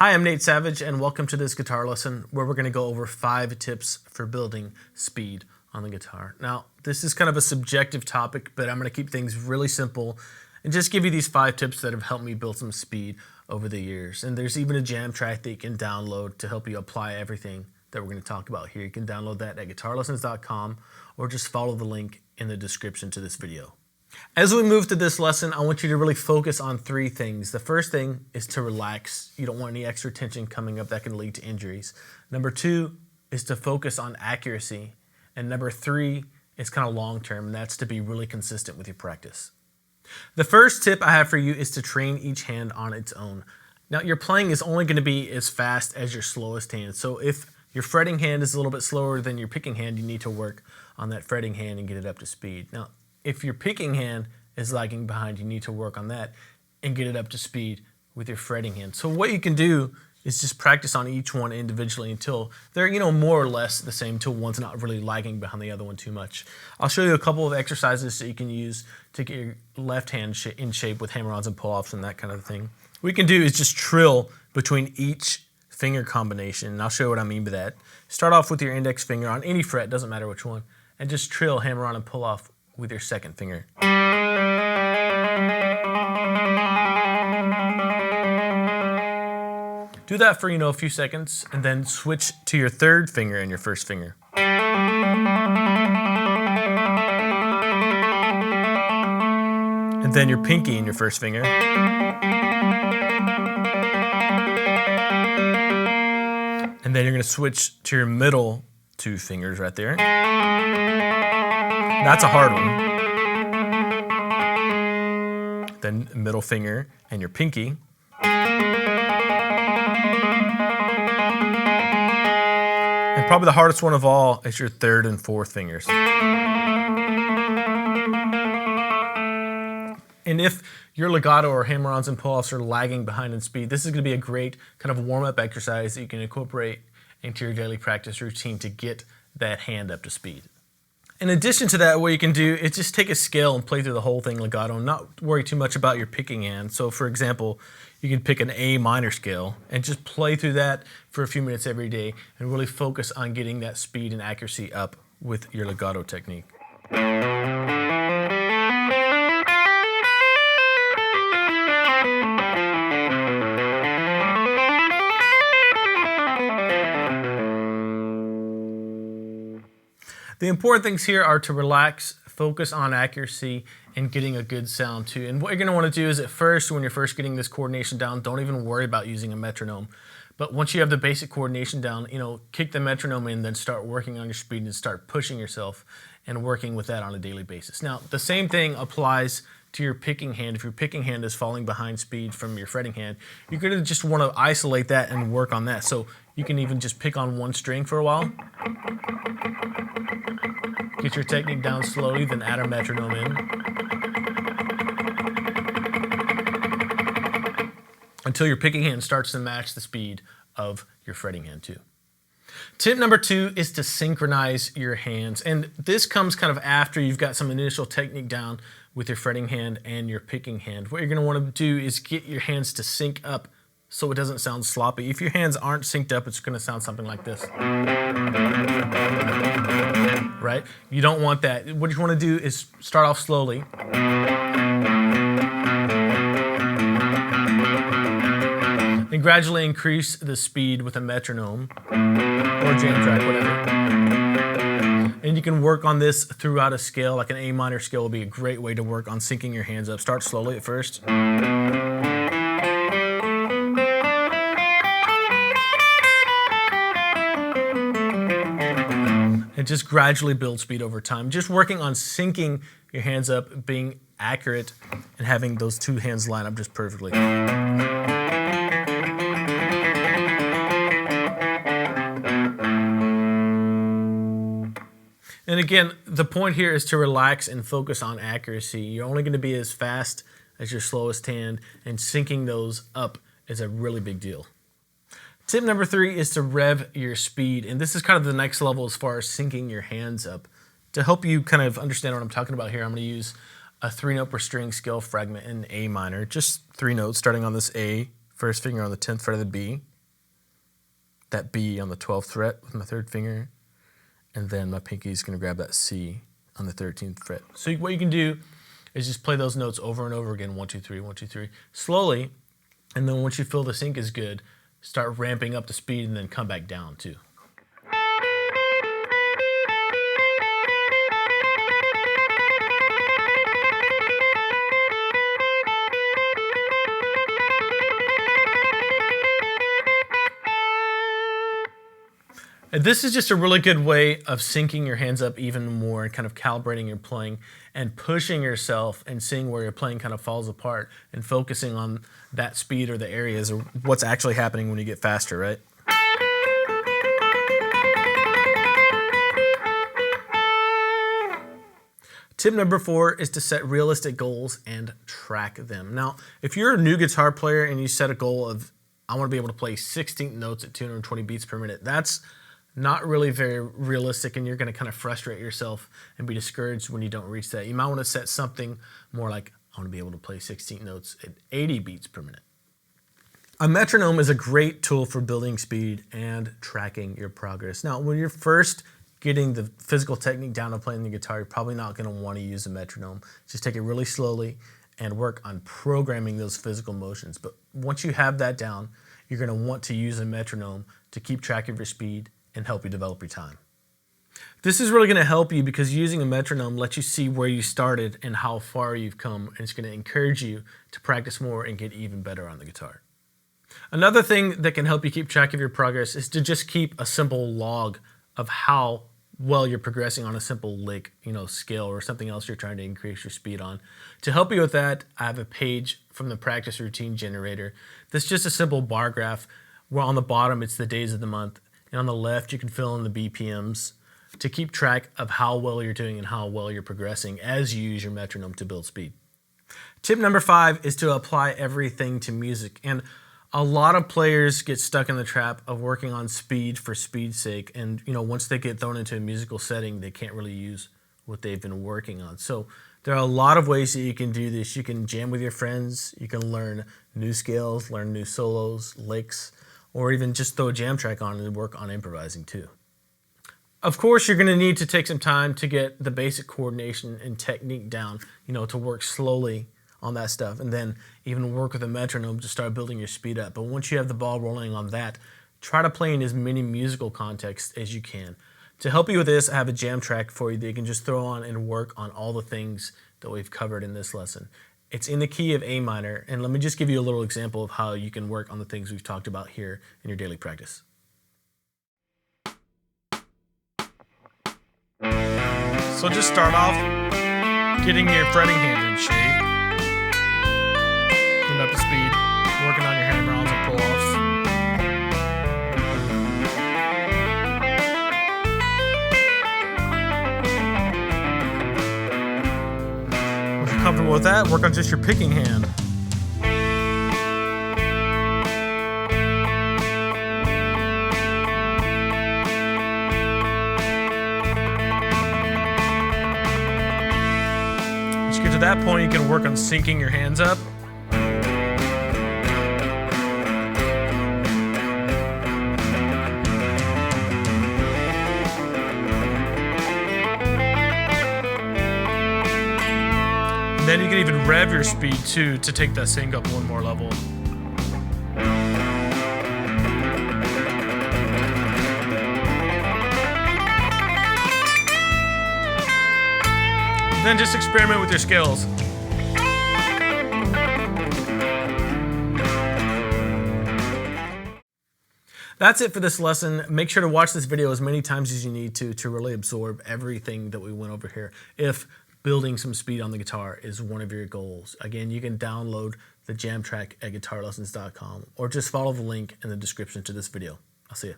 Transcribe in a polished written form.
Hi, I'm Nate Savage, and welcome to this guitar lesson where we're going to go over 5 tips for building speed on the guitar. Now, this is kind of a subjective topic, but I'm going to keep things really simple and just give you these 5 tips that have helped me build some speed over the years. And there's even a jam track that you can download to help you apply everything that we're going to talk about here. You can download that at guitarlessons.com or just follow the link in the description to this video. As we move to this lesson, I want you to really focus on 3 things. The first thing is to relax. You don't want any extra tension coming up that can lead to injuries. Number 2 is to focus on accuracy. And number 3 is kind of long-term, and that's to be really consistent with your practice. The first tip I have for you is to train each hand on its own. Now, your playing is only going to be as fast as your slowest hand. So if your fretting hand is a little bit slower than your picking hand, you need to work on that fretting hand and get it up to speed. Now, if your picking hand is lagging behind, you need to work on that and get it up to speed with your fretting hand. So what you can do is just practice on each one individually until they're, more or less the same, until one's not really lagging behind the other one too much. I'll show you a couple of exercises that you can use to get your left hand in shape with hammer-ons and pull-offs and that kind of thing. What you can do is just trill between each finger combination, and I'll show you what I mean by that. Start off with your index finger on any fret, doesn't matter which one, and just trill, hammer-on, and pull-off with your second finger. Do that for, a few seconds, and then switch to your third finger and your first finger. And then your pinky and your first finger. And then you're going to switch to your middle 2 fingers right there. That's a hard one. Then middle finger and your pinky. And probably the hardest one of all is your third and fourth fingers. And if your legato or hammer-ons and pull-offs are lagging behind in speed, this is going to be a great kind of warm-up exercise that you can incorporate into your daily practice routine to get that hand up to speed. In addition to that, what you can do is just take a scale and play through the whole thing legato and not worry too much about your picking hand. So for example, you can pick an A minor scale and just play through that for a few minutes every day and really focus on getting that speed and accuracy up with your legato technique. The important things here are to relax, focus on accuracy, and getting a good sound too. And what you're going to want to do is at first, when you're first getting this coordination down, don't even worry about using a metronome. But once you have the basic coordination down, kick the metronome in, then start working on your speed and start pushing yourself and working with that on a daily basis. Now, the same thing applies to your picking hand. If your picking hand is falling behind speed from your fretting hand, you're going to just want to isolate that and work on that. So you can even just pick on one string for a while. Get your technique down slowly, then add a metronome in. Until your picking hand starts to match the speed of your fretting hand too. Tip number 2 is to synchronize your hands. And this comes kind of after you've got some initial technique down with your fretting hand and your picking hand. What you're going to want to do is get your hands to sync up so it doesn't sound sloppy. If your hands aren't synced up, it's going to sound something like this. Right? You don't want that. What you want to do is start off slowly. And gradually increase the speed with a metronome or jam track, whatever. And you can work on this throughout a scale, like an A minor scale will be a great way to work on syncing your hands up. Start slowly at first. And just gradually build speed over time. Just working on syncing your hands up, being accurate, and having those 2 hands line up just perfectly. And again, the point here is to relax and focus on accuracy. You're only going to be as fast as your slowest hand, and syncing those up is a really big deal. Tip number 3 is to rev your speed, and this is kind of the next level as far as syncing your hands up. To help you kind of understand what I'm talking about here, I'm going to use a 3-note per string scale fragment in A minor, just 3 notes starting on this A, first finger on the 10th fret of the B, that B on the 12th fret with my third finger, and then my pinky is going to grab that C on the 13th fret. So what you can do is just play those notes over and over again, 1, 2, 3, 1, 2, 3, slowly, and then once you feel the sync is good, start ramping up the speed and then come back down too. And this is just a really good way of syncing your hands up even more and kind of calibrating your playing and pushing yourself and seeing where your playing kind of falls apart and focusing on that speed or the areas or what's actually happening when you get faster, right? Tip number 4 is to set realistic goals and track them. Now, if you're a new guitar player and you set a goal of, I want to be able to play 16th notes at 220 beats per minute, that's not really very realistic, and you're going to kind of frustrate yourself and be discouraged when you don't reach that. You might want to set something more like, I want to be able to play 16 notes at 80 beats per minute. A metronome is a great tool for building speed and tracking your progress. Now, when you're first getting the physical technique down of playing the guitar, you're probably not going to want to use a metronome. Just take it really slowly and work on programming those physical motions. But once you have that down, you're going to want to use a metronome to keep track of your speed and help you develop your time. This is really going to help you because using a metronome lets you see where you started and how far you've come, and it's going to encourage you to practice more and get even better on the guitar. Another thing that can help you keep track of your progress is to just keep a simple log of how well you're progressing on a simple lick, scale or something else you're trying to increase your speed on. To help you with that, I have a page from the practice routine generator. That's just a simple bar graph where on the bottom it's the days of the month, and on the left you can fill in the BPMs to keep track of how well you're doing and how well you're progressing as you use your metronome to build speed. Tip number 5 is to apply everything to music. And a lot of players get stuck in the trap of working on speed for speed's sake. And once they get thrown into a musical setting, they can't really use what they've been working on. So there are a lot of ways that you can do this. You can jam with your friends. You can learn new scales, learn new solos, licks, or even just throw a jam track on and work on improvising too. Of course, you're going to need to take some time to get the basic coordination and technique down, to work slowly on that stuff, and then even work with a metronome to start building your speed up. But once you have the ball rolling on that, try to play in as many musical contexts as you can. To help you with this, I have a jam track for you that you can just throw on and work on all the things that we've covered in this lesson. It's in the key of A minor, and let me just give you a little example of how you can work on the things we've talked about here in your daily practice. So just start off getting your fretting hand in shape, getting up to speed, working on your hammer-ons and pull-offs. Once you're comfortable with that, work on just your picking hand. Get to that point, you can work on syncing your hands up. And then you can even rev your speed too to take that sync up one more level. Then just experiment with your scales. That's it for this lesson. Make sure to watch this video as many times as you need to really absorb everything that we went over here. If building some speed on the guitar is one of your goals. Again, you can download the jam track at guitarlessons.com or just follow the link in the description to this video. I'll see you.